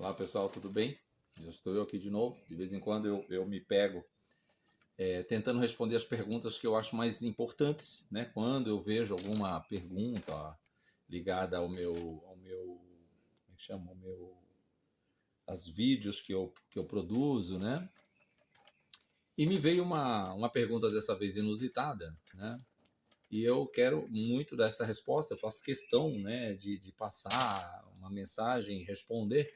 Olá pessoal, tudo bem? Eu estou aqui de novo. De vez em quando eu me pego tentando responder as perguntas que eu acho mais importantes, né? Quando eu vejo alguma pergunta ligada como é que chama? As vídeos que eu produzo, né? E me veio uma pergunta dessa vez inusitada, né? E eu quero muito dar essa resposta, eu faço questão, né, de passar uma mensagem e responder,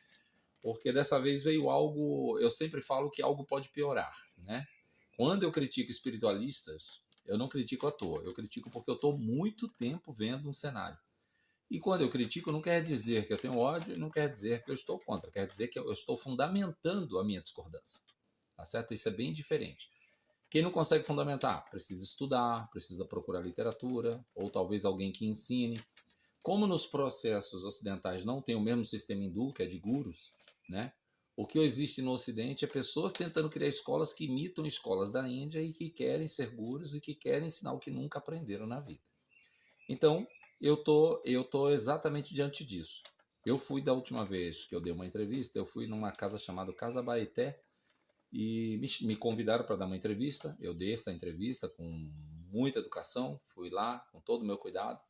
porque dessa vez veio algo, eu sempre falo que algo pode piorar, né? Quando eu critico espiritualistas, eu não critico à toa, eu critico porque eu estou muito tempo vendo um cenário. E quando eu critico, não quer dizer que eu tenho ódio e não quer dizer que eu estou contra, quer dizer que eu estou fundamentando a minha discordância, tá certo? Isso é bem diferente. Quem não consegue fundamentar, precisa estudar, precisa procurar literatura, ou talvez alguém que ensine. Como nos processos ocidentais não tem o mesmo sistema hindu, que é de gurus, né? O que existe no Ocidente é pessoas tentando criar escolas que imitam escolas da Índia e que querem ser gurus e que querem ensinar o que nunca aprenderam na vida. Então, eu tô exatamente diante disso. Eu fui da última vez que eu dei uma entrevista, eu fui numa casa chamada Casa Baeté e me convidaram para dar uma entrevista. Eu dei essa entrevista com muita educação, fui lá com todo o meu cuidado,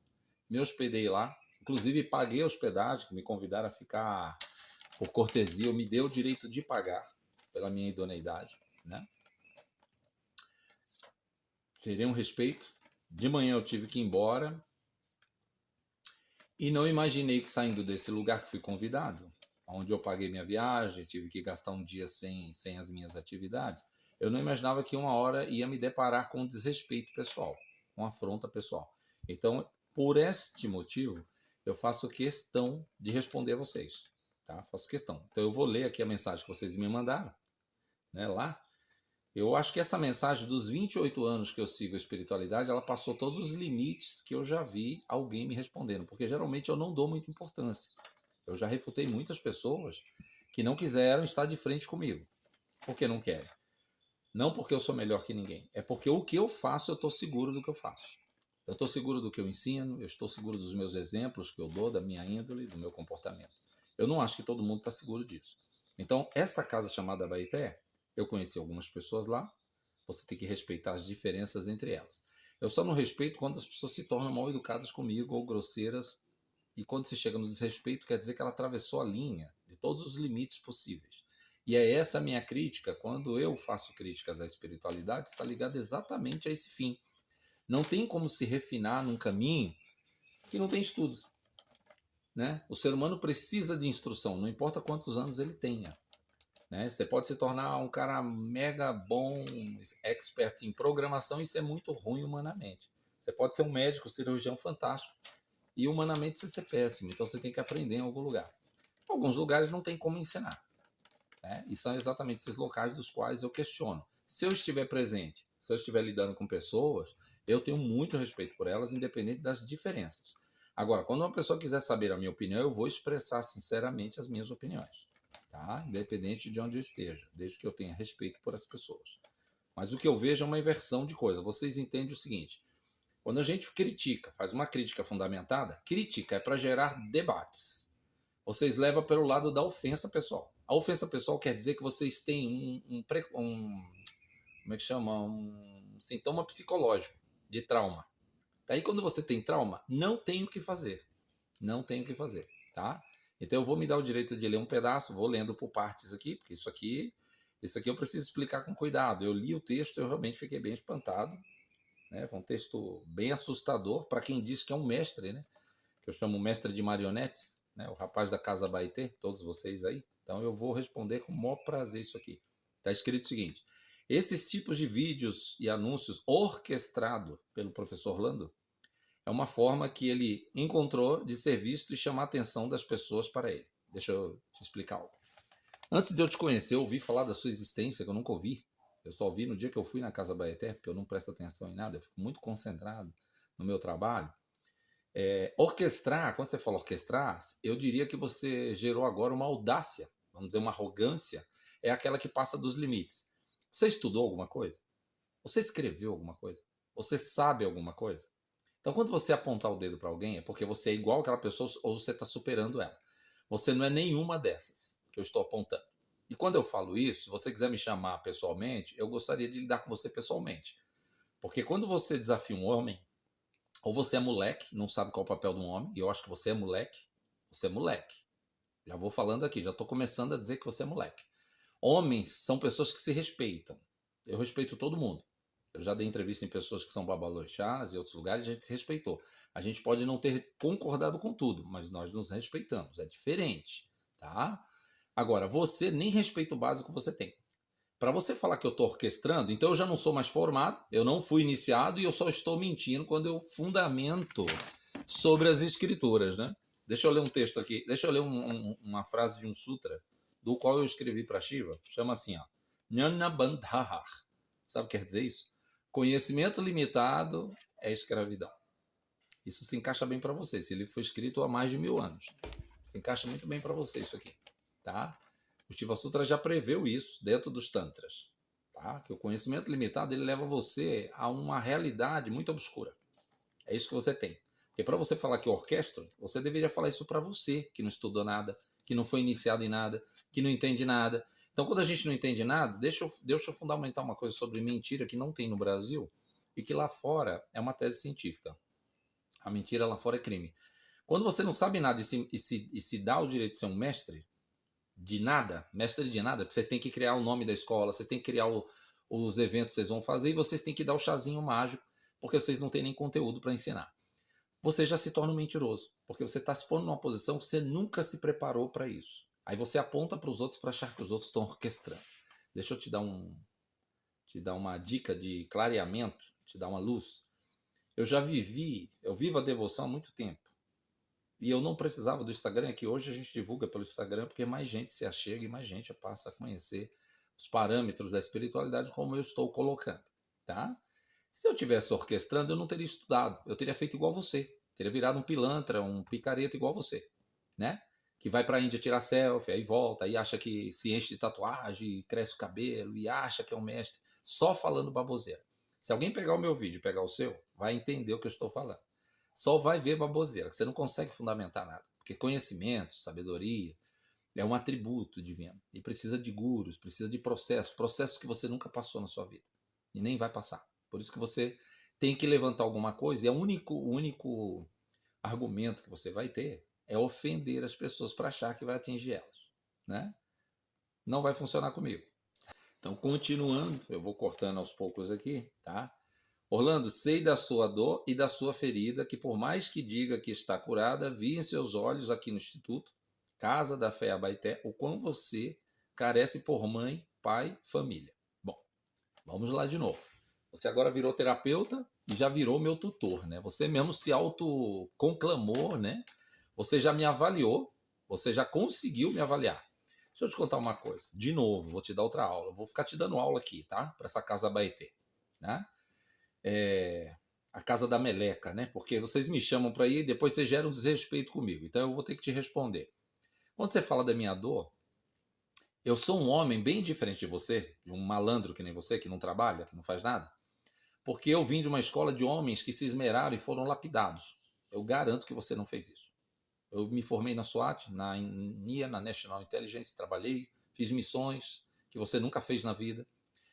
me hospedei lá, inclusive paguei a hospedagem, que me convidaram a ficar por cortesia, eu me dei o direito de pagar pela minha idoneidade, né? Terei um respeito. De manhã eu tive que ir embora e não imaginei que saindo desse lugar que fui convidado, onde eu paguei minha viagem, tive que gastar um dia sem as minhas atividades, eu não imaginava que uma hora ia me deparar com um desrespeito pessoal, com afronta pessoal. Então, por este motivo, eu faço questão de responder a vocês, tá? Faço questão. Então, eu vou ler aqui a mensagem que vocês me mandaram, né, lá. Eu acho que essa mensagem dos 28 anos que eu sigo a espiritualidade, ela passou todos os limites que eu já vi alguém me respondendo, porque geralmente eu não dou muita importância. Eu já refutei muitas pessoas que não quiseram estar de frente comigo, porque não querem. Não porque eu sou melhor que ninguém, é porque o que eu faço, eu estou seguro do que eu faço. Eu estou seguro do que eu ensino, eu estou seguro dos meus exemplos que eu dou, da minha índole, do meu comportamento. Eu não acho que todo mundo está seguro disso. Então, essa casa chamada Baeté, eu conheci algumas pessoas lá, você tem que respeitar as diferenças entre elas. Eu só não respeito quando as pessoas se tornam mal educadas comigo ou grosseiras, e quando se chega no desrespeito, quer dizer que ela atravessou a linha de todos os limites possíveis. E é essa a minha crítica, quando eu faço críticas à espiritualidade, está ligada exatamente a esse fim. Não tem como se refinar num caminho que não tem estudos, né? O ser humano precisa de instrução, não importa quantos anos ele tenha, né? Você pode se tornar um cara mega bom, expert em programação e ser muito ruim humanamente. Você pode ser um médico, cirurgião fantástico e humanamente você ser péssimo. Então você tem que aprender em algum lugar. Alguns lugares não tem como ensinar, né? E são exatamente esses locais dos quais eu questiono. Se eu estiver presente, se eu estiver lidando com pessoas, eu tenho muito respeito por elas, independente das diferenças. Agora, quando uma pessoa quiser saber a minha opinião, eu vou expressar sinceramente as minhas opiniões, tá? Independente de onde eu esteja, desde que eu tenha respeito por as pessoas. Mas o que eu vejo é uma inversão de coisa. Vocês entendem o seguinte: quando a gente critica, faz uma crítica fundamentada, crítica é para gerar debates. Vocês levam pelo lado da ofensa pessoal. A ofensa pessoal quer dizer que vocês têm como é que chama? Um sintoma psicológico de trauma. Daí quando você tem trauma, não tem o que fazer. Não tem o que fazer, tá? Então eu vou me dar o direito de ler um pedaço, vou lendo por partes aqui, porque isso aqui eu preciso explicar com cuidado. Eu li o texto, eu realmente fiquei bem espantado, né? Foi um texto bem assustador para quem diz que é um mestre, né? Que eu chamo mestre de marionetes, né? O rapaz da Casa Baetê, todos vocês aí. Então eu vou responder com o maior prazer isso aqui. Está escrito o seguinte: esses tipos de vídeos e anúncios orquestrado pelo professor Orlando é uma forma que ele encontrou de ser visto e chamar a atenção das pessoas para ele. Deixa eu te explicar algo. Antes de eu te conhecer, eu ouvi falar da sua existência, que eu nunca ouvi. Eu só ouvi no dia que eu fui na Casa Baeté, porque eu não presto atenção em nada, eu fico muito concentrado no meu trabalho. Orquestrar, quando você fala orquestrar, eu diria que você gerou agora uma audácia, vamos dizer, uma arrogância, é aquela que passa dos limites. Você estudou alguma coisa? Você escreveu alguma coisa? Você sabe alguma coisa? Então, quando você apontar o dedo para alguém, é porque você é igual àquela pessoa ou você está superando ela. Você não é nenhuma dessas. que eu estou apontando. E quando eu falo isso, se você quiser me chamar pessoalmente, eu gostaria de lidar com você pessoalmente. Porque quando você desafia um homem, ou você é moleque, não sabe qual é o papel de um homem, e eu acho que você é moleque, você é moleque. Já vou falando aqui, já estou começando a dizer que você é moleque. Homens são pessoas que se respeitam. Eu respeito todo mundo. Eu já dei entrevista em pessoas que são babalorixás e outros lugares, a gente se respeitou. A gente pode não ter concordado com tudo, mas nós nos respeitamos. É diferente, tá? Agora, você nem respeito básico você tem. Para você falar que eu estou orquestrando, então eu já não sou mais formado, eu não fui iniciado e eu só estou mentindo quando eu fundamento sobre as escrituras, né? Deixa eu ler um texto aqui, deixa eu ler uma frase de um sutra, do qual eu escrevi para Shiva, chama assim, ó, Jnana Bandhahar. Sabe o que quer dizer isso? Conhecimento limitado é escravidão. Isso se encaixa bem para você, esse livro foi escrito há mais de 1000 anos. Se encaixa muito bem para você isso aqui, tá? O Shiva Sutra já preveu isso dentro dos tantras, tá? Que o conhecimento limitado ele leva você a uma realidade muito obscura. É isso que você tem. Porque para você falar que orquestra, você deveria falar isso para você, que não estudou nada, que não foi iniciado em nada, que não entende nada. Então, quando a gente não entende nada, deixa eu fundamentar uma coisa sobre mentira que não tem no Brasil e que lá fora é uma tese científica. A mentira lá fora é crime. Quando você não sabe nada e se dá o direito de ser um mestre de nada, mestre de nada, porque vocês têm que criar o nome da escola, vocês têm que criar os eventos que vocês vão fazer e vocês têm que dar o chazinho mágico, porque vocês não têm nem conteúdo para ensinar. Você já se torna um mentiroso, porque você está se pondo numa posição que você nunca se preparou para isso. Aí você aponta para os outros para achar que os outros estão orquestrando. Deixa eu te dar uma dica de clareamento, te dar uma luz. Eu vivo a devoção há muito tempo. E eu não precisava do Instagram, que hoje a gente divulga pelo Instagram, porque mais gente se achega e mais gente passa a conhecer os parâmetros da espiritualidade como eu estou colocando, tá? Se eu tivesse orquestrando, eu não teria estudado, eu teria feito igual você, teria virado um pilantra, um picareta igual você, né? Que vai para a Índia tirar selfie, aí volta, aí acha que se enche de tatuagem, cresce o cabelo e acha que é um mestre, só falando baboseira. Se alguém pegar o meu vídeo e pegar o seu, vai entender o que eu estou falando. Só vai ver baboseira, que você não consegue fundamentar nada. Porque conhecimento, sabedoria, é um atributo divino. E precisa de gurus, precisa de processos que você nunca passou na sua vida. E nem vai passar. Por isso que você tem que levantar alguma coisa, e o único argumento que você vai ter é ofender as pessoas para achar que vai atingir elas. Né? Não vai funcionar comigo. Então, continuando, eu vou cortando aos poucos aqui, tá? Orlando, sei da sua dor e da sua ferida, que por mais que diga que está curada, vi em seus olhos aqui no Instituto, Casa da Fé Abaeté, o quão você carece por mãe, pai, família. Bom, vamos lá de novo. Você agora virou terapeuta e já virou meu tutor, né? Você mesmo se autoconclamou, né? Você já me avaliou, você já conseguiu me avaliar. Deixa eu te contar uma coisa. De novo, vou te dar outra aula. Vou ficar te dando aula aqui, tá? Para essa Casa Abaeté, né? A casa da meleca, né? Porque vocês me chamam para ir e depois vocês geram desrespeito comigo. Então eu vou ter que te responder. Quando você fala da minha dor, eu sou um homem bem diferente de você, de um malandro que nem você, que não trabalha, que não faz nada, porque eu vim de uma escola de homens que se esmeraram e foram lapidados. Eu garanto que você não fez isso. Eu me formei na SWAT, na NIA, na National Intelligence, trabalhei, fiz missões que você nunca fez na vida.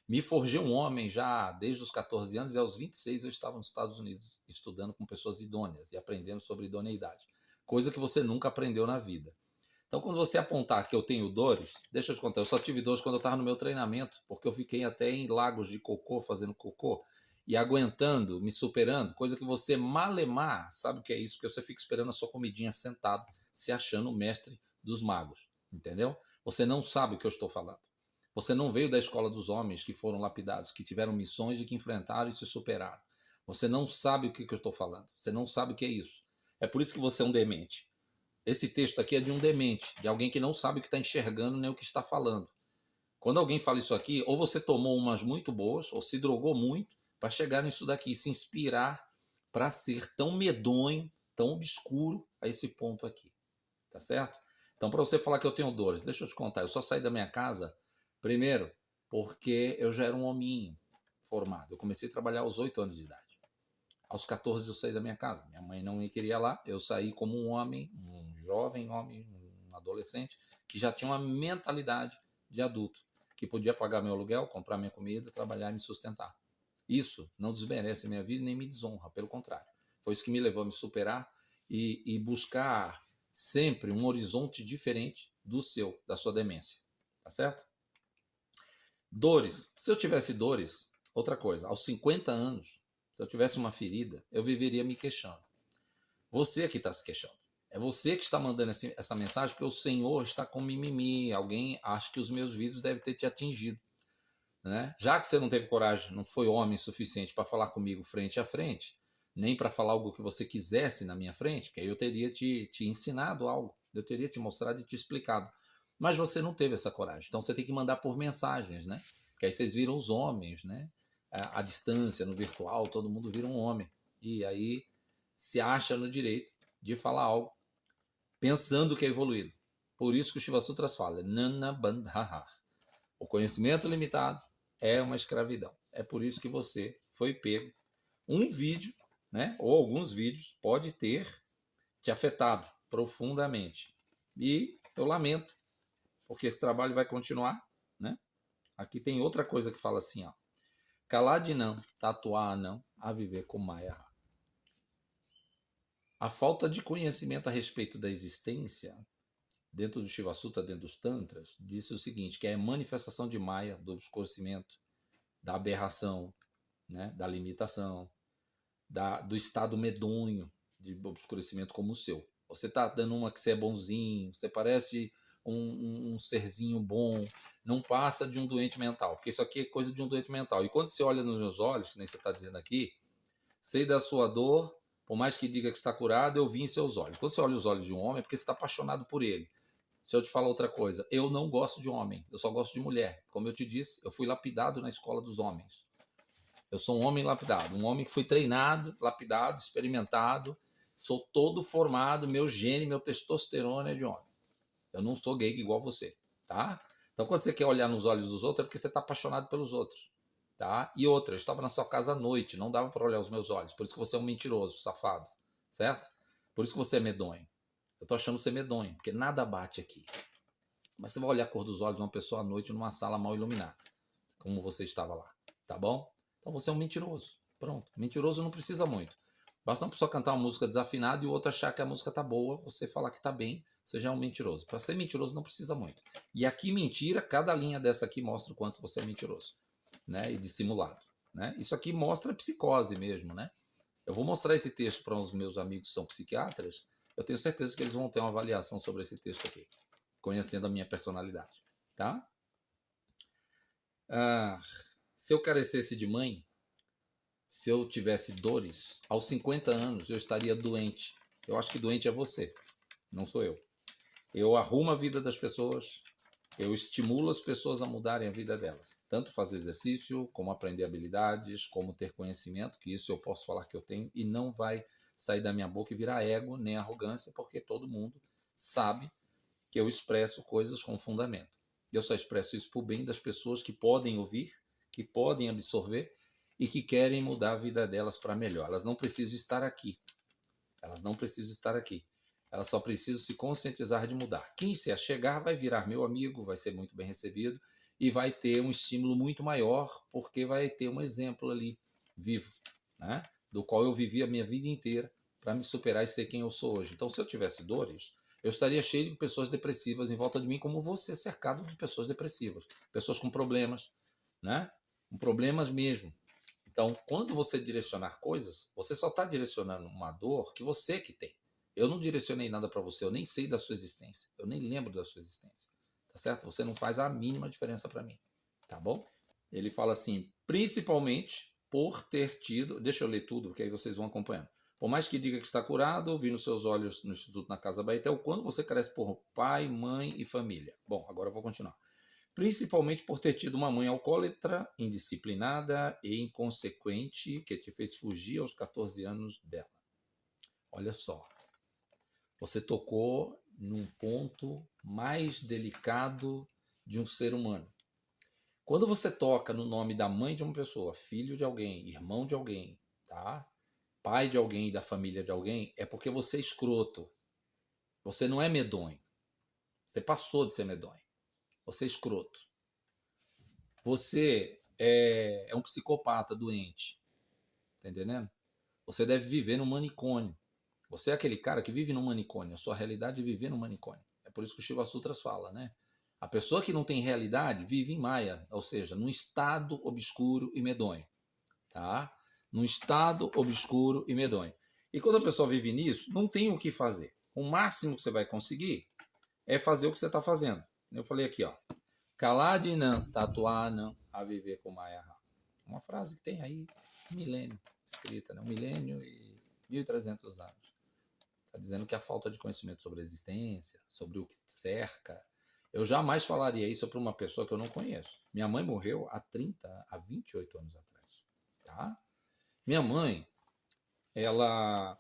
Me forjei um homem já desde os 14 anos e aos 26 eu estava nos Estados Unidos estudando com pessoas idôneas e aprendendo sobre idoneidade. Coisa que você nunca aprendeu na vida. Então, quando você apontar que eu tenho dores, deixa eu te contar, eu só tive dores quando eu estava no meu treinamento, porque eu fiquei até em lagos de cocô, fazendo cocô, e aguentando, me superando, coisa que você malemar sabe o que é isso, porque você fica esperando a sua comidinha sentado, se achando o mestre dos magos, entendeu? Você não sabe o que eu estou falando. Você não veio da escola dos homens que foram lapidados, que tiveram missões e que enfrentaram e se superaram. Você não sabe o que eu estou falando. Você não sabe o que é isso. É por isso que você é um demente. Esse texto aqui é de um demente, de alguém que não sabe o que está enxergando nem o que está falando. Quando alguém fala isso aqui, ou você tomou umas muito boas, ou se drogou muito para chegar nisso daqui e se inspirar para ser tão medonho, tão obscuro a esse ponto aqui. Tá certo? Então, para você falar que eu tenho dores, deixa eu te contar, eu só saí da minha casa, primeiro, porque eu já era um hominho formado. Eu comecei a trabalhar aos 8 anos de idade. Aos 14 eu saí da minha casa. Minha mãe não me queria lá. Eu saí como um homem, um jovem homem, um adolescente, que já tinha uma mentalidade de adulto, que podia pagar meu aluguel, comprar minha comida, trabalhar e me sustentar. Isso não desmerece a minha vida nem me desonra, pelo contrário. Foi isso que me levou a me superar e buscar sempre um horizonte diferente do seu, da sua demência. Tá certo? Dores. Se eu tivesse dores, outra coisa, aos 50 anos, se eu tivesse uma ferida, eu viveria me queixando. Você que está se queixando. É você que está mandando essa mensagem porque o Senhor está com mimimi. Alguém acha que os meus vídeos devem ter te atingido. Né? Já que você não teve coragem, não foi homem suficiente para falar comigo frente a frente, nem para falar algo que você quisesse na minha frente, que aí eu teria te ensinado algo, eu teria te mostrado e te explicado. Mas você não teve essa coragem. Então você tem que mandar por mensagens, né? Que aí vocês viram os homens, né? À distância, no virtual, todo mundo vira um homem. E aí se acha no direito de falar algo pensando que é evoluído. Por isso que o Shiva Sutras fala, Nana Bandhahar. O conhecimento limitado é uma escravidão. É por isso que você foi pego. Um vídeo, né, ou alguns vídeos, pode ter te afetado profundamente. E eu lamento, porque esse trabalho vai continuar. Né? Aqui tem outra coisa que fala assim, ó. Calar de não, tatuar não, a viver com Maya. A falta de conhecimento a respeito da existência, dentro do Shiva Sutra, dentro dos Tantras, disse o seguinte, que é a manifestação de Maya, do obscurecimento, da aberração, né, da limitação, do estado medonho de obscurecimento como o seu. Você está dando uma que você é bonzinho, você parece um serzinho bom, não passa de um doente mental, porque isso aqui é coisa de um doente mental. E quando você olha nos meus olhos, que nem você está dizendo aqui, sei da sua dor, por mais que diga que está curado, eu vi em seus olhos. Quando você olha os olhos de um homem, é porque você está apaixonado por ele. Se eu te falar outra coisa, eu não gosto de homem, eu só gosto de mulher. Como eu te disse, eu fui lapidado na escola dos homens. Eu sou um homem lapidado, um homem que foi treinado, lapidado, experimentado, sou todo formado, meu gene, meu testosterona é de homem. Eu não sou gay igual você, tá? Então, quando você quer olhar nos olhos dos outros, é porque você está apaixonado pelos outros, tá? E outra, eu estava na sua casa à noite, não dava para olhar os meus olhos, por isso que você é um mentiroso, safado, certo? Por isso que você é medonho. Eu tô achando você medonho, porque nada bate aqui. Mas você vai olhar a cor dos olhos de uma pessoa à noite numa sala mal iluminada, como você estava lá, tá bom? Então você é um mentiroso. Pronto. Mentiroso não precisa muito. Basta uma pessoa cantar uma música desafinada e o outro achar que a música tá boa, você falar que tá bem, você já é um mentiroso. Para ser mentiroso não precisa muito. E aqui mentira, cada linha dessa aqui mostra o quanto você é mentiroso, né? E dissimulado, né? Isso aqui mostra psicose mesmo, né? Eu vou mostrar esse texto para os meus amigos que são psiquiatras. Eu tenho certeza que eles vão ter uma avaliação sobre esse texto aqui, conhecendo a minha personalidade, tá? Se eu carecesse de mãe, se eu tivesse dores, aos 50 anos eu estaria doente. Eu acho que doente é você, não sou eu. Eu arrumo a vida das pessoas, eu estimulo as pessoas a mudarem a vida delas. Tanto fazer exercício, como aprender habilidades, como ter conhecimento, que isso eu posso falar que eu tenho, e não vai sair da minha boca e virar ego nem arrogância, porque todo mundo sabe que eu expresso coisas com fundamento. Eu só expresso isso por bem das pessoas que podem ouvir, que podem absorver e que querem mudar a vida delas para melhor. Elas não precisam estar aqui. Elas não precisam estar aqui. Elas só precisam se conscientizar de mudar. Quem se achegar vai virar meu amigo, vai ser muito bem recebido e vai ter um estímulo muito maior, porque vai ter um exemplo ali vivo, né? Do qual eu vivi a minha vida inteira para me superar e ser quem eu sou hoje. Então, se eu tivesse dores, eu estaria cheio de pessoas depressivas em volta de mim, como você, cercado de pessoas depressivas, pessoas com problemas, né? Com problemas mesmo. Então, quando você direcionar coisas, você só está direcionando uma dor que você que tem. Eu não direcionei nada para você, eu nem sei da sua existência, eu nem lembro da sua existência, tá certo? Você não faz a mínima diferença para mim, tá bom? Ele fala assim, principalmente por ter tido, deixa eu ler tudo, porque aí vocês vão acompanhando. Por mais que diga que está curado, vi nos seus olhos no Instituto na Casa Bahia, até o quanto você carece por pai, mãe e família. Bom, agora eu vou continuar. Principalmente por ter tido uma mãe alcoólatra, indisciplinada e inconsequente, que te fez fugir aos 14 anos dela. Olha só, você tocou num ponto mais delicado de um ser humano. Quando você toca no nome da mãe de uma pessoa, filho de alguém, irmão de alguém, tá? Pai de alguém, da família de alguém, é porque você é escroto. Você não é medonho. Você passou de ser medonho. Você é escroto. Você é um psicopata doente. Tá entendendo? Você deve viver num manicômio. Você é aquele cara que vive num manicômio. A sua realidade é viver num manicômio. É por isso que o Shiva Sutras fala, né? A pessoa que não tem realidade vive em Maya, ou seja, num estado obscuro e medonho. Tá? Num estado obscuro e medonho. E quando a pessoa vive nisso, não tem o que fazer. O máximo que você vai conseguir é fazer o que você está fazendo. Eu falei aqui, ó. Kaladinam, tatuanam, a viver com Maya. Uma frase que tem aí um milênio escrita, né? 1.000 e 1.300 anos. Está dizendo que a falta de conhecimento sobre a existência, sobre o que cerca. Eu jamais falaria isso para uma pessoa que eu não conheço. Minha mãe morreu há 28 anos atrás. Tá? Minha mãe, ela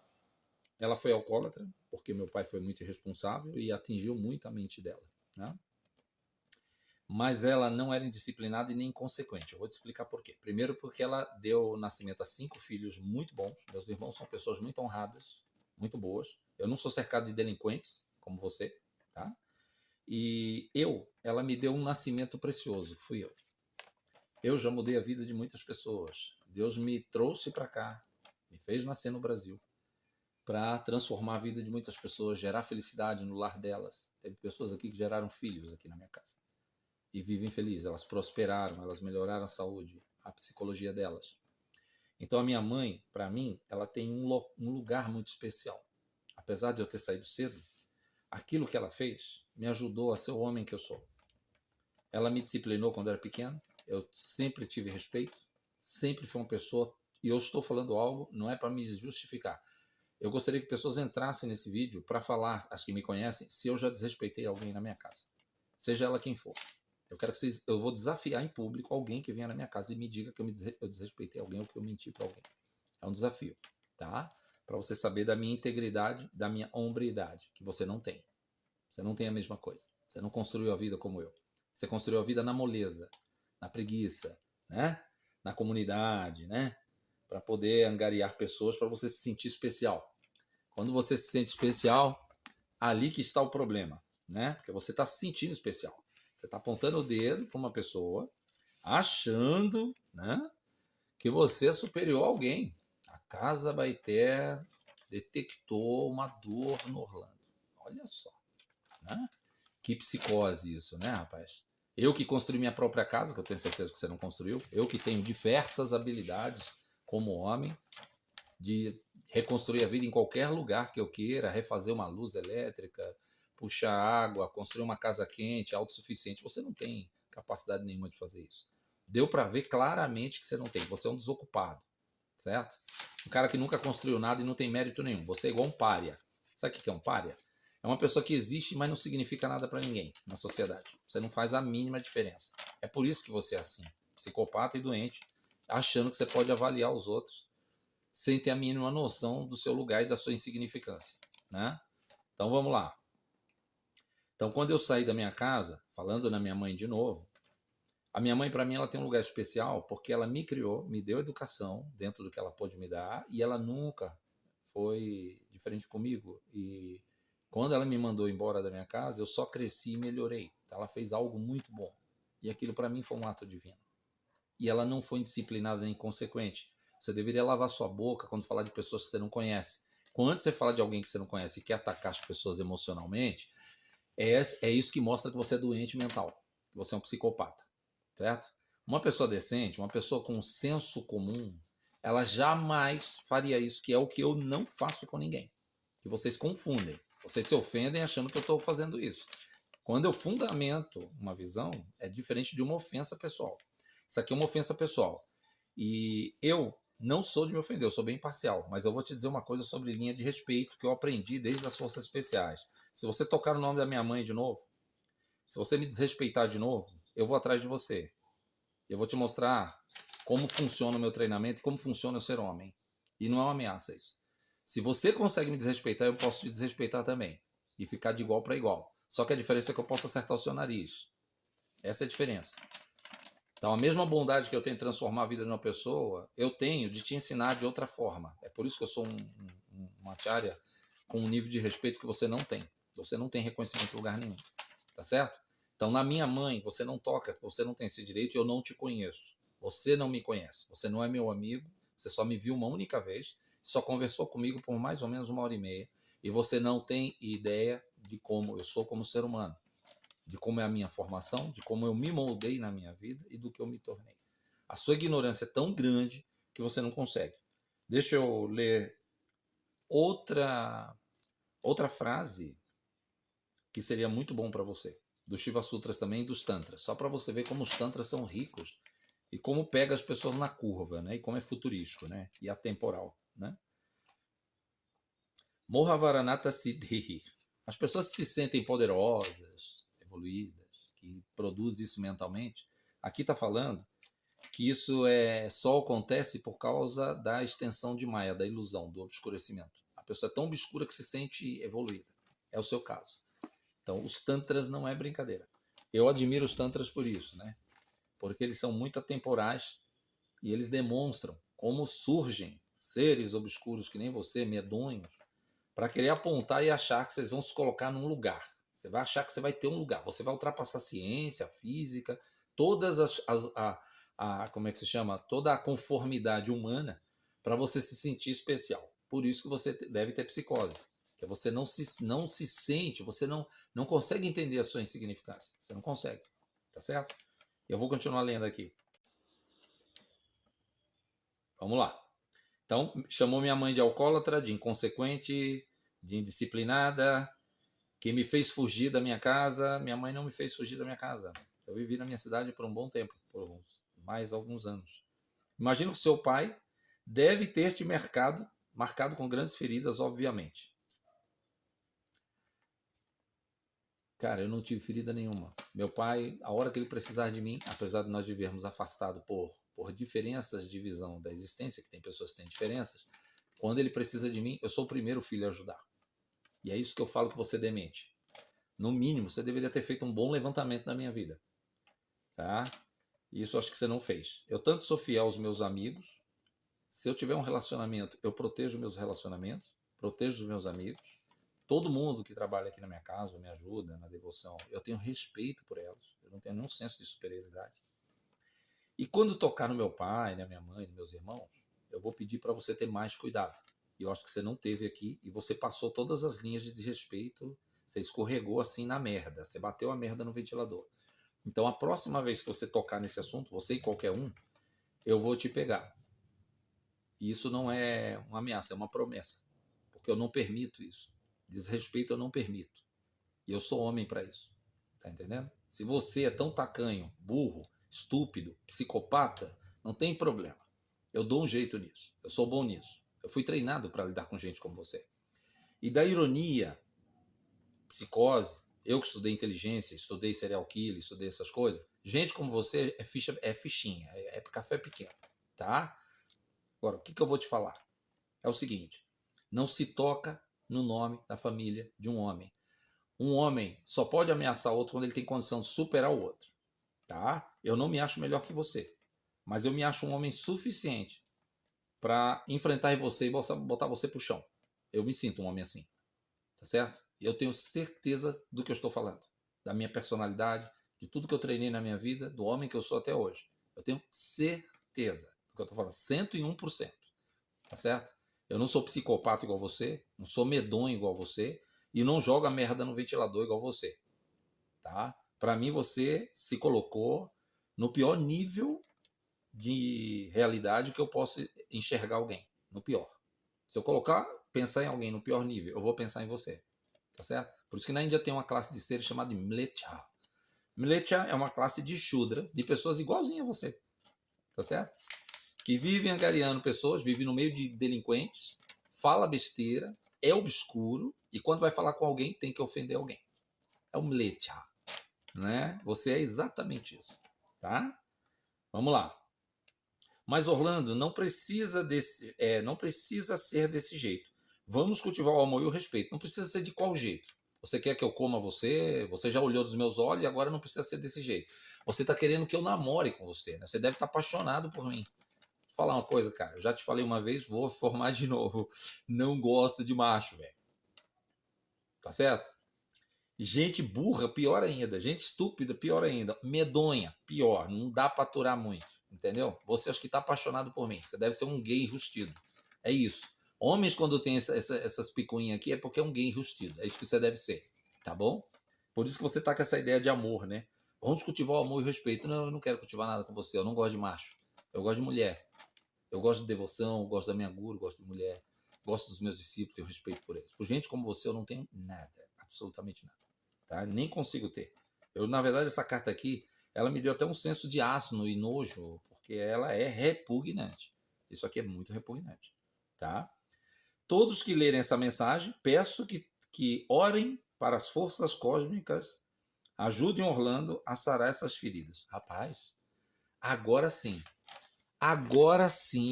foi alcoólatra, porque meu pai foi muito irresponsável e atingiu muito a mente dela. Né? Mas ela não era indisciplinada e nem inconsequente. Eu vou te explicar por quê. Primeiro, porque ela deu nascimento a 5 filhos muito bons. Meus irmãos são pessoas muito honradas, muito boas. Eu não sou cercado de delinquentes, como você, tá? E ela me deu um nascimento precioso, que fui eu. Eu já mudei a vida de muitas pessoas. Deus me trouxe para cá, me fez nascer no Brasil, para transformar a vida de muitas pessoas, gerar felicidade no lar delas. Teve pessoas aqui que geraram filhos aqui na minha casa. E vivem felizes, elas prosperaram, elas melhoraram a saúde, a psicologia delas. Então a minha mãe, para mim, ela tem um lugar muito especial. Apesar de eu ter saído cedo, aquilo que ela fez me ajudou a ser o homem que eu sou. Ela me disciplinou quando eu era pequeno, eu sempre tive respeito, sempre fui uma pessoa, e eu estou falando algo, não é para me justificar. Eu gostaria que pessoas entrassem nesse vídeo para falar, as que me conhecem, se eu já desrespeitei alguém na minha casa, seja ela quem for. Eu vou desafiar em público alguém que venha na minha casa e me diga que eu desrespeitei alguém ou que eu menti para alguém. É um desafio, tá? Para você saber da minha integridade, da minha hombridade, que você não tem. Você não tem a mesma coisa. Você não construiu a vida como eu. Você construiu a vida na moleza, na preguiça, né? Na comunidade, né? Para poder angariar pessoas para você se sentir especial. Quando você se sente especial, ali que está o problema, né? Porque você está se sentindo especial. Você está apontando o dedo para uma pessoa, achando, né, que você é superior a alguém. A Casa Baité detectou uma dor no Orlando. Olha só. Né? Que psicose isso, né, rapaz? Eu que construí minha própria casa, que eu tenho certeza que você não construiu. Eu que tenho diversas habilidades como homem de reconstruir a vida em qualquer lugar que eu queira, refazer uma luz elétrica, puxar água, construir uma casa quente, autossuficiente. Você não tem capacidade nenhuma de fazer isso. Deu para ver claramente que você não tem. Você é um desocupado, certo? Um cara que nunca construiu nada e não tem mérito nenhum. Você é igual um pária. Sabe o que é um pária? É uma pessoa que existe, mas não significa nada para ninguém na sociedade. Você não faz a mínima diferença. É por isso que você é assim, psicopata e doente, achando que você pode avaliar os outros sem ter a mínima noção do seu lugar e da sua insignificância, né? Então vamos lá. Então quando eu saí da minha casa, falando na minha mãe de novo, a minha mãe para mim ela tem um lugar especial porque ela me criou, me deu educação dentro do que ela pôde me dar e ela nunca foi diferente comigo e quando ela me mandou embora da minha casa, eu só cresci e melhorei. Ela fez algo muito bom e aquilo para mim foi um ato divino. E ela não foi indisciplinada nem inconsequente. Você deveria lavar sua boca quando falar de pessoas que você não conhece. Quando você fala de alguém que você não conhece e quer atacar as pessoas emocionalmente, é isso que mostra que você é doente mental, que você é um psicopata, certo? Uma pessoa decente, uma pessoa com um senso comum, ela jamais faria isso, que é o que eu não faço com ninguém. Que vocês confundem. Vocês se ofendem achando que eu estou fazendo isso. Quando eu fundamento uma visão, é diferente de uma ofensa pessoal. Isso aqui é uma ofensa pessoal. E eu não sou de me ofender, eu sou bem parcial. Mas eu vou te dizer uma coisa sobre linha de respeito que eu aprendi desde as forças especiais. Se você tocar no nome da minha mãe de novo, se você me desrespeitar de novo, eu vou atrás de você. Eu vou te mostrar como funciona o meu treinamento e como funciona o ser homem. E não é uma ameaça isso. Se você consegue me desrespeitar, eu posso te desrespeitar também. E ficar de igual para igual. Só que a diferença é que eu posso acertar o seu nariz. Essa é a diferença. Então, a mesma bondade que eu tenho de transformar a vida de uma pessoa, eu tenho de te ensinar de outra forma. É por isso que eu sou uma acharya com um nível de respeito que você não tem. Você não tem reconhecimento em lugar nenhum. tá certo? Então, na minha mãe, você não toca, você não tem esse direito e eu não te conheço. Você não me conhece, você não é meu amigo, você só me viu uma única vez, só conversou comigo por mais ou menos 1 hora e meia e você não tem ideia de como eu sou como ser humano, de como é a minha formação, de como eu me moldei na minha vida e do que eu me tornei. A sua ignorância é tão grande que você não consegue. Deixa eu ler outra frase que seria muito bom para você, dos Shiva Sutras também e dos Tantras, só para você ver como os Tantras são ricos e como pega as pessoas na curva, né? E como é futurístico, né? E atemporal, né? Mohavaranata Siddhi. As pessoas que se sentem poderosas, evoluídas, que produzem isso mentalmente, aqui está falando que isso só acontece por causa da extensão de Maya, da ilusão, do obscurecimento. A pessoa é tão obscura que se sente evoluída. É o seu caso. Então, os tantras não é brincadeira. Eu admiro os tantras por isso, né? Porque eles são muito atemporais e eles demonstram como surgem seres obscuros que nem você, medonhos, para querer apontar e achar que vocês vão se colocar num lugar. Você vai achar que você vai ter um lugar. Você vai ultrapassar a ciência, a física, todas como é que se chama? Toda a conformidade humana para você se sentir especial. Por isso que você deve ter psicose. Que você não se sente, você não consegue entender a sua insignificância. Você não consegue. Tá certo? Eu vou continuar lendo aqui. Vamos lá. Então, chamou minha mãe de alcoólatra, de inconsequente, de indisciplinada, que me fez fugir da minha casa. Minha mãe não me fez fugir da minha casa. Eu vivi na minha cidade por um bom tempo, por mais alguns anos. Imagino que seu pai deve ter te marcado com grandes feridas, obviamente. Cara, eu não tive ferida nenhuma. Meu pai, a hora que ele precisar de mim, apesar de nós vivermos afastados por diferenças de visão da existência, que tem pessoas que têm diferenças, quando ele precisa de mim, eu sou o primeiro filho a ajudar. E é isso que eu falo que você demente. No mínimo, você deveria ter feito um bom levantamento na minha vida. Tá? Isso acho que você não fez. Eu tanto sou fiel aos meus amigos. Se eu tiver um relacionamento, eu protejo meus relacionamentos, protejo os meus amigos. Todo mundo que trabalha aqui na minha casa me ajuda na devoção. Eu tenho respeito por elas. Eu não tenho nenhum senso de superioridade. E quando tocar no meu pai, na minha mãe, nos meus irmãos, eu vou pedir para você ter mais cuidado. Eu acho que você não teve aqui e você passou todas as linhas de desrespeito. Você escorregou assim na merda. Você bateu a merda no ventilador. Então, a próxima vez que você tocar nesse assunto, você e qualquer um, eu vou te pegar. E isso não é uma ameaça, é uma promessa. Porque eu não permito isso. Desrespeito eu não permito. E eu sou homem para isso. Tá entendendo? Se você é tão tacanho, burro, estúpido, psicopata, não tem problema. Eu dou um jeito nisso. Eu sou bom nisso. Eu fui treinado para lidar com gente como você. E da ironia, psicose, eu que estudei inteligência, estudei serial killer, estudei essas coisas, gente como você é fichinha, é café pequeno, tá? Agora, o que eu vou te falar? É o seguinte, não se toca no nome da família de um homem. Um homem só pode ameaçar outro quando ele tem condição de superar o outro, tá? Eu não me acho melhor que você, mas eu me acho um homem suficiente para enfrentar você e botar você pro chão. Eu me sinto um homem assim, tá certo? Eu tenho certeza do que eu estou falando, da minha personalidade, de tudo que eu treinei na minha vida, do homem que eu sou até hoje. Eu tenho certeza do que eu estou falando, 101%, tá certo? Eu não sou psicopata igual você, não sou medonho igual você e não jogo a merda no ventilador igual você, tá? Para mim, você se colocou no pior nível de realidade que eu posso enxergar alguém, no pior. Se eu pensar em alguém no pior nível, eu vou pensar em você, tá certo? Por isso que na Índia tem uma classe de seres chamada Mlecha. Mlecha é uma classe de Shudras, de pessoas igualzinhas a você, tá certo? Que vivem angariando pessoas, vivem no meio de delinquentes, fala besteira, é obscuro, e quando vai falar com alguém, tem que ofender alguém. É o Mlecha, né? Você é exatamente isso, tá? Vamos lá. Mas Orlando não precisa ser desse jeito. Vamos cultivar o amor e o respeito. Não precisa ser de qual jeito. Você quer que eu coma você? Você já olhou dos meus olhos e agora não precisa ser desse jeito. Você está querendo que eu namore com você, né? Você deve estar apaixonado por mim. Vou falar uma coisa, cara. Eu já te falei uma vez, vou formar de novo. Não gosto de macho, velho. Tá certo? Gente burra, pior ainda. Gente estúpida, pior ainda. Medonha, pior. Não dá pra aturar muito, entendeu? Você acho que tá apaixonado por mim. Você deve ser um gay enrustido. É isso. Homens, quando tem essas picuinhas aqui, é porque é um gay enrustido. É isso que você deve ser, tá bom? Por isso que você tá com essa ideia de amor, né? Vamos cultivar o amor e o respeito. Não, eu não quero cultivar nada com você. Eu não gosto de macho. Eu gosto de mulher. Eu gosto de devoção, eu gosto da minha guru, gosto de mulher. Gosto dos meus discípulos, tenho respeito por eles. Por gente como você, eu não tenho nada. Absolutamente nada. Tá? Nem consigo ter. Eu, na verdade, essa carta aqui, ela me deu até um senso de asno e nojo, porque ela é repugnante. Isso aqui é muito repugnante. Tá? Todos que lerem essa mensagem, peço que orem para as forças cósmicas, ajudem Orlando a sarar essas feridas. Rapaz, agora sim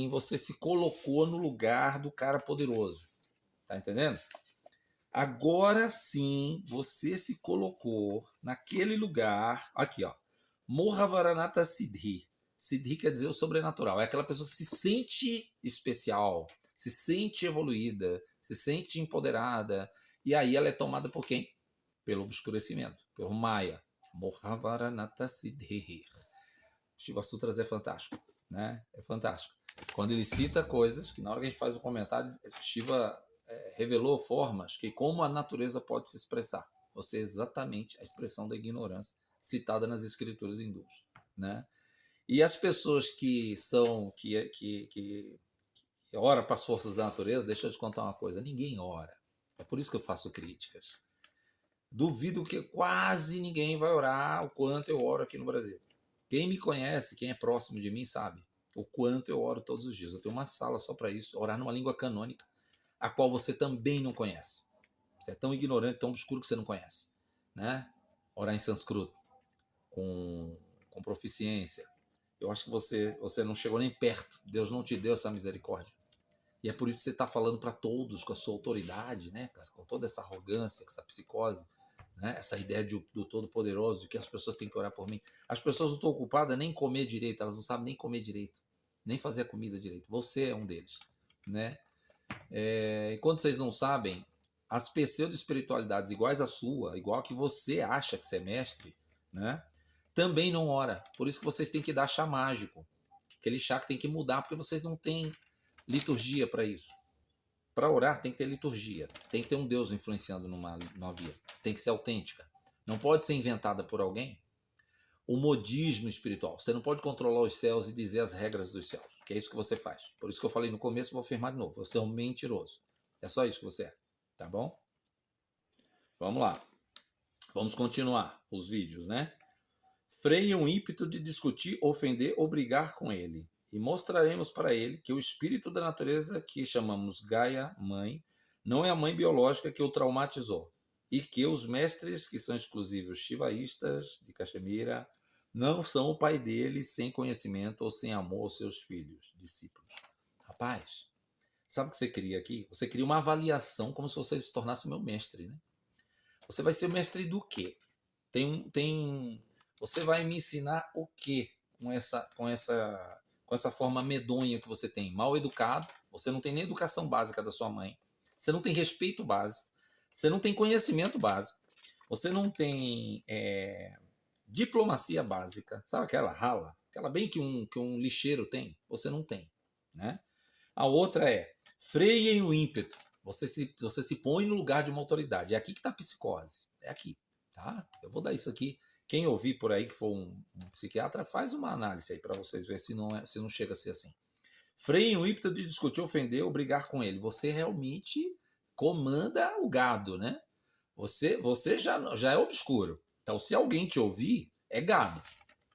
você se colocou no lugar do cara poderoso. Tá entendendo? Agora sim você se colocou naquele lugar. Aqui, ó. Morravaranata Siddhi. Siddhi quer dizer o sobrenatural. É aquela pessoa que se sente especial, se sente evoluída, se sente empoderada. E aí ela é tomada por quem? Pelo obscurecimento, pelo Maya. Morravaranata Siddhi. Shiva Sutras é fantástico, né? É fantástico. Quando ele cita coisas que na hora que a gente faz o comentário, Shiva revelou formas que como a natureza pode se expressar. Ou seja, exatamente a expressão da ignorância citada nas escrituras hindus, né? E as pessoas que são que ora para as forças da natureza, deixa eu te contar uma coisa, ninguém ora. É por isso que eu faço críticas. Duvido que quase ninguém vai orar o quanto eu oro aqui no Brasil. Quem me conhece, quem é próximo de mim, sabe o quanto eu oro todos os dias. Eu tenho uma sala só para isso, orar numa língua canônica, a qual você também não conhece. Você é tão ignorante, tão obscuro que você não conhece, né? Orar em sânscrito com proficiência. Eu acho que você não chegou nem perto. Deus não te deu essa misericórdia. E é por isso que você está falando para todos com a sua autoridade, né? Com toda essa arrogância, com essa psicose, né? Essa ideia do Todo-Poderoso, de que as pessoas têm que orar por mim. As pessoas não estão ocupadas nem em comer direito, elas não sabem nem comer direito, nem fazer a comida direito. Você é um deles, né? E quando vocês não sabem, as pseudo-espiritualidades iguais à sua, igual a que você acha que você é mestre, né? Também não ora. Por isso que vocês têm que dar chá mágico. Aquele chá que tem que mudar, porque vocês não têm liturgia para isso. Para orar tem que ter liturgia. Tem que ter um Deus influenciando numa via. Tem que ser autêntica. Não pode ser inventada por alguém. O modismo espiritual. Você não pode controlar os céus e dizer as regras dos céus. Que é isso que você faz. Por isso que eu falei no começo, vou afirmar de novo. Você é um mentiroso. É só isso que você é. Tá bom? Vamos lá. Vamos continuar os vídeos, né? Freie um ímpeto de discutir, ofender ou brigar com ele. E mostraremos para ele que o espírito da natureza, que chamamos Gaia, mãe, não é a mãe biológica que o traumatizou. E que os mestres, que são exclusivos shivaístas de Caxemira, não são o pai dele sem conhecimento ou sem amor aos seus filhos, discípulos. Rapaz, sabe o que você cria aqui? Você cria uma avaliação como se você se tornasse o meu mestre, né? Você vai ser o mestre do quê? Você vai me ensinar o quê com essa forma medonha que você tem? Mal educado, você não tem nem educação básica da sua mãe, você não tem respeito básico, você não tem conhecimento básico, você não tem diplomacia básica, sabe aquela rala? Aquela bem que um lixeiro tem, você não tem, né? A outra é freiem o ímpeto. Você se põe no lugar de uma autoridade. É aqui que está a psicose. É aqui. Tá? Eu vou dar isso aqui. Quem ouvir por aí que for um psiquiatra, faz uma análise aí para vocês verem se não chega a ser assim. Freiem o ímpeto de discutir, ofender ou brigar com ele. Você realmente comanda o gado, né? Você já é obscuro. Então, se alguém te ouvir, é gado.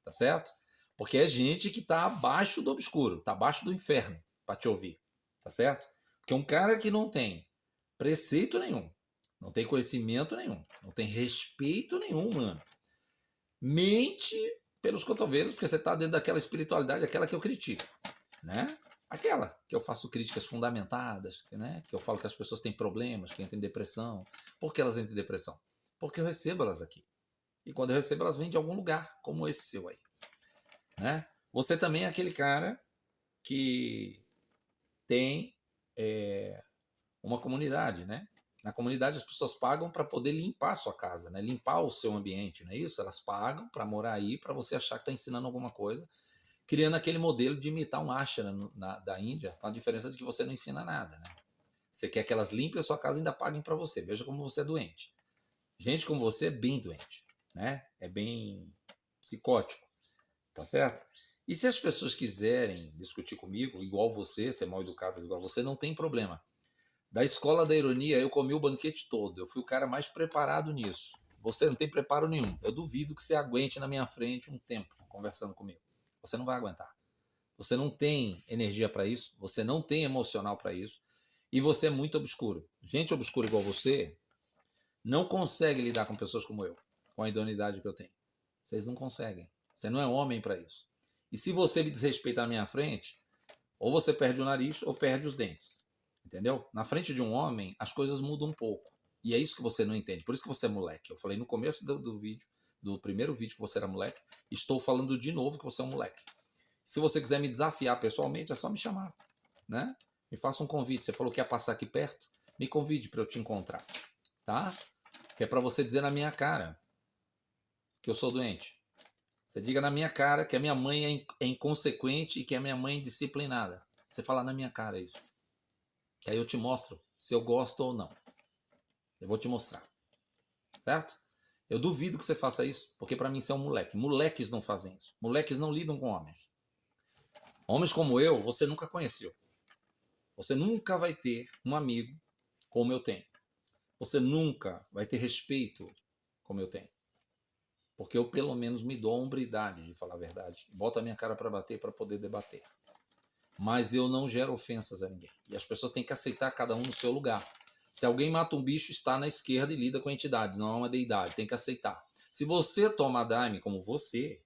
Tá certo? Porque é gente que está abaixo do obscuro, está abaixo do inferno para te ouvir. Tá certo? Porque um cara que não tem preceito nenhum, não tem conhecimento nenhum, não tem respeito nenhum, mano, mente pelos cotovelos, porque você está dentro daquela espiritualidade, aquela que eu critico, né? Aquela que eu faço críticas fundamentadas, né? Que eu falo que as pessoas têm problemas, que entram em depressão. Por que elas entram em depressão? Porque eu recebo elas aqui. E quando eu recebo, elas vêm de algum lugar, como esse seu aí, né? Você também é aquele cara que tem uma comunidade, né? Na comunidade as pessoas pagam para poder limpar a sua casa, né? Limpar o seu ambiente, não é isso? Elas pagam para morar aí, para você achar que está ensinando alguma coisa, criando aquele modelo de imitar um ashram da Índia, com a diferença de que você não ensina nada, né? Você quer que elas limpem a sua casa e ainda paguem para você. Veja como você é doente. Gente como você é bem doente, né? É bem psicótico, tá certo? E se as pessoas quiserem discutir comigo, igual você, ser mal educadas igual você, não tem problema. Da escola da ironia, eu comi o banquete todo. Eu fui o cara mais preparado nisso. Você não tem preparo nenhum. Eu duvido que você aguente na minha frente um tempo conversando comigo. Você não vai aguentar. Você não tem energia para isso. Você não tem emocional para isso. E você é muito obscuro. Gente obscura igual você não consegue lidar com pessoas como eu, com a idoneidade que eu tenho. Vocês não conseguem. Você não é homem para isso. E se você me desrespeitar na minha frente, ou você perde o nariz ou perde os dentes. Entendeu? Na frente de um homem, as coisas mudam um pouco. E é isso que você não entende. Por isso que você é moleque. Eu falei no começo do vídeo, do primeiro vídeo que você era moleque. Estou falando de novo que você é um moleque. Se você quiser me desafiar pessoalmente, é só me chamar, né? Me faça um convite. Você falou que ia passar aqui perto? Me convide para eu te encontrar, tá? Que é para você dizer na minha cara que eu sou doente. Você diga na minha cara que a minha mãe é inconsequente e que a minha mãe é indisciplinada. Você fala na minha cara isso. Que aí eu te mostro se eu gosto ou não. Eu vou te mostrar. Certo? Eu duvido que você faça isso, porque para mim você é um moleque. Moleques não fazem isso. Moleques não lidam com homens. Homens como eu, você nunca conheceu. Você nunca vai ter um amigo como eu tenho. Você nunca vai ter respeito como eu tenho. Porque eu, pelo menos, me dou a hombridade de falar a verdade. Boto a minha cara para bater, para poder debater. Mas eu não gero ofensas a ninguém. E as pessoas têm que aceitar cada um no seu lugar. Se alguém mata um bicho, está na esquerda e lida com a entidade, não é uma deidade. Tem que aceitar. Se você toma daime como você,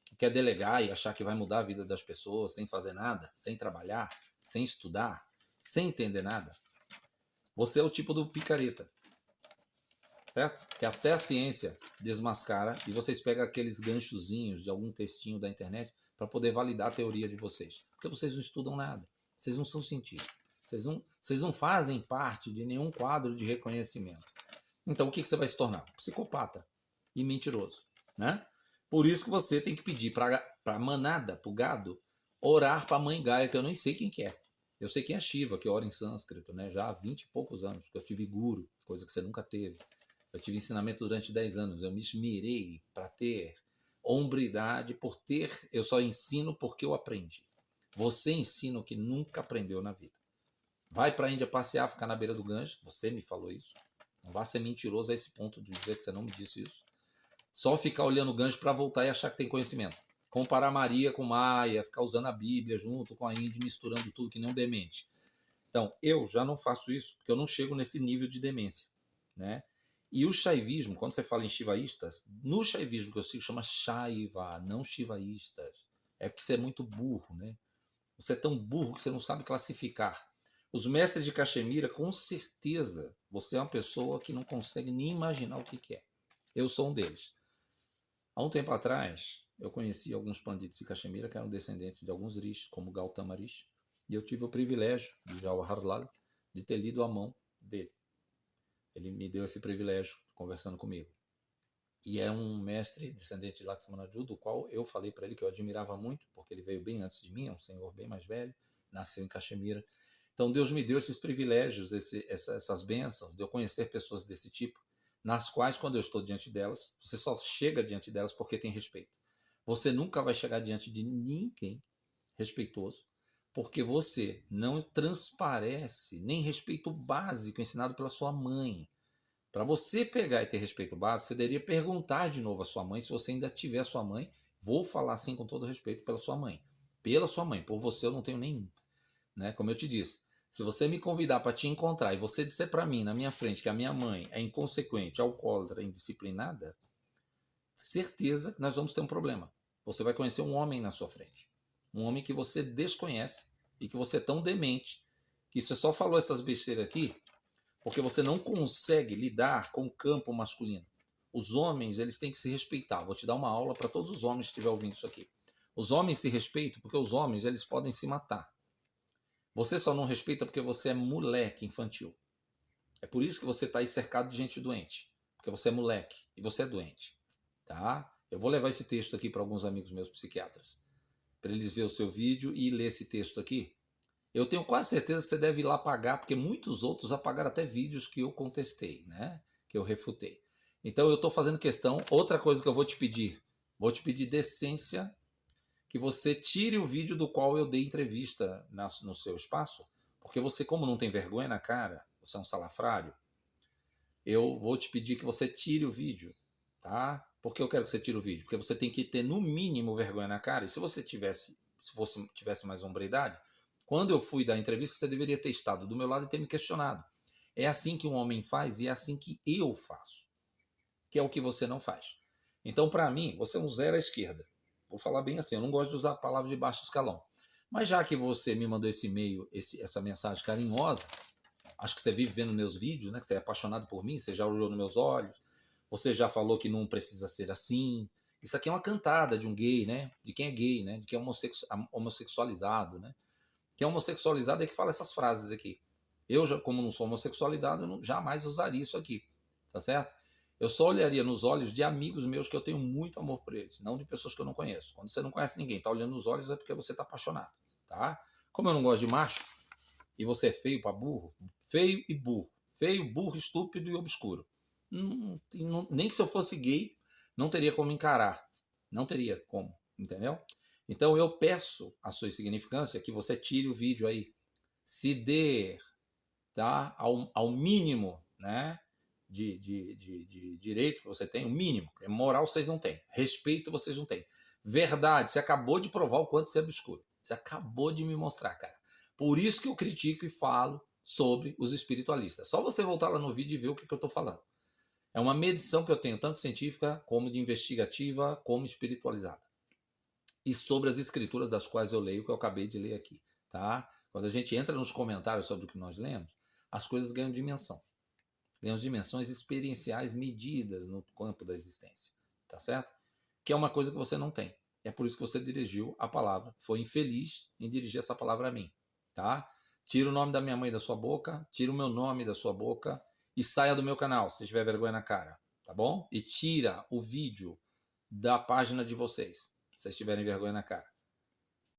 que quer delegar e achar que vai mudar a vida das pessoas sem fazer nada, sem trabalhar, sem estudar, sem entender nada, você é o tipo do picareta. Certo? Que até a ciência desmascara e vocês pegam aqueles ganchozinhos de algum textinho da internet para poder validar a teoria de vocês. Porque vocês não estudam nada. Vocês não são cientistas. Vocês não fazem parte de nenhum quadro de reconhecimento. Então, o que você vai se tornar? Psicopata e mentiroso. Né? Por isso que você tem que pedir para a manada, para o gado, orar para a mãe Gaia, que eu nem sei quem que é. Eu sei quem é Shiva, que ora em sânscrito, né? Já há 20 e poucos anos, que eu tive guru, coisa que você nunca teve. Eu tive ensinamento durante 10 anos. Eu me esmerei para ter hombridade, eu só ensino porque eu aprendi. Você ensina o que nunca aprendeu na vida. Vai para a Índia passear, ficar na beira do Ganges. Você me falou isso. Não vá ser mentiroso a esse ponto de dizer que você não me disse isso. Só ficar olhando o Ganges para voltar e achar que tem conhecimento. Comparar Maria com Maia, ficar usando a Bíblia junto com a Índia, misturando tudo que nem um demente. Então, eu já não faço isso, porque eu não chego nesse nível de demência, né? E o shaivismo, quando você fala em shivaístas, no shaivismo que eu sigo chama shaiva, não shivaístas. É porque você é muito burro, né? Você é tão burro que você não sabe classificar. Os mestres de Caxemira, com certeza, você é uma pessoa que não consegue nem imaginar o que é. Eu sou um deles. Há um tempo atrás, eu conheci alguns pandits de Caxemira que eram descendentes de alguns rishis, como Gautama Rishi, e eu tive o privilégio, de Jawaharlal, de ter lido a mão dele. Ele me deu esse privilégio, conversando comigo. E é um mestre descendente de Lakshmanaju, do qual eu falei para ele que eu admirava muito, porque ele veio bem antes de mim, é um senhor bem mais velho, nasceu em Caxemira. Então Deus me deu esses privilégios, essas bênçãos, de eu conhecer pessoas desse tipo, nas quais, quando eu estou diante delas, você só chega diante delas porque tem respeito. Você nunca vai chegar diante de ninguém respeitoso, porque você não transparece nem respeito básico ensinado pela sua mãe. Para você pegar e ter respeito básico, você deveria perguntar de novo à sua mãe, se você ainda tiver sua mãe. Vou falar assim com todo respeito pela sua mãe. Pela sua mãe, por você eu não tenho nenhum. Né? Como eu te disse, se você me convidar para te encontrar e você disser para mim, na minha frente, que a minha mãe é inconsequente, alcoólatra, indisciplinada, certeza que nós vamos ter um problema. Você vai conhecer um homem na sua frente. Um homem que você desconhece e que você é tão demente que você só falou essas besteiras aqui porque você não consegue lidar com o campo masculino. Os homens, eles têm que se respeitar. Vou te dar uma aula para todos os homens que estiverem ouvindo isso aqui. Os homens se respeitam porque os homens, eles podem se matar. Você só não respeita porque você é moleque infantil. É por isso que você está aí cercado de gente doente. Porque você é moleque e você é doente. Tá? Eu vou levar esse texto aqui para alguns amigos meus psiquiatras, para eles verem o seu vídeo e ler esse texto aqui. Eu tenho quase certeza que você deve ir lá pagar, porque muitos outros apagaram até vídeos que eu contestei, né? Que eu refutei. Então eu estou fazendo questão. Outra coisa que eu vou te pedir decência, que você tire o vídeo do qual eu dei entrevista no seu espaço, porque você, como não tem vergonha na cara, você é um salafrário, eu vou te pedir que você tire o vídeo, tá? Por que eu quero que você tire o vídeo? Porque você tem que ter, no mínimo, vergonha na cara. E se você tivesse mais hombridade, quando eu fui dar entrevista, você deveria ter estado do meu lado e ter me questionado. É assim que um homem faz e é assim que eu faço, que é o que você não faz. Então, para mim, você é um zero à esquerda. Vou falar bem assim, eu não gosto de usar palavras de baixo escalão. Mas já que você me mandou esse e-mail, essa mensagem carinhosa, acho que você vive vendo meus vídeos, né? Que você é apaixonado por mim, você já olhou nos meus olhos, você já falou que não precisa ser assim. Isso aqui é uma cantada de um gay, né? De quem é gay, né? De quem é homossexualizado, né? Quem é homossexualizado é que fala essas frases aqui. Eu, como não sou homossexualizado, eu jamais usaria isso aqui, tá certo? Eu só olharia nos olhos de amigos meus que eu tenho muito amor por eles, não de pessoas que eu não conheço. Quando você não conhece ninguém, tá olhando nos olhos é porque você tá apaixonado, tá? Como eu não gosto de macho, e você é feio para burro, feio e burro, feio, burro, estúpido e obscuro. Nem que se eu fosse gay, não teria como encarar. Não teria como, entendeu? Então eu peço a sua insignificância que você tire o vídeo aí. Se dê, tá, ao mínimo, né, de direito que você tem, o mínimo. Moral vocês não têm. Respeito vocês não têm. Verdade, você acabou de provar o quanto você é obscuro. Você acabou de me mostrar, cara. Por isso que eu critico e falo sobre os espiritualistas. Só você voltar lá no vídeo e ver o que eu estou falando. É uma medição que eu tenho, tanto científica, como de investigativa, como espiritualizada. E sobre as escrituras das quais eu leio, que eu acabei de ler aqui. Tá? Quando a gente entra nos comentários sobre o que nós lemos, as coisas ganham dimensão. Ganham dimensões experienciais medidas no campo da existência. Tá certo? Que é uma coisa que você não tem. É por isso que você dirigiu a palavra. Foi infeliz em dirigir essa palavra a mim. Tá? Tira o nome da minha mãe da sua boca, tira o meu nome da sua boca e saia do meu canal, se tiver vergonha na cara. Tá bom? E tira o vídeo da página de vocês, se vocês tiverem vergonha na cara.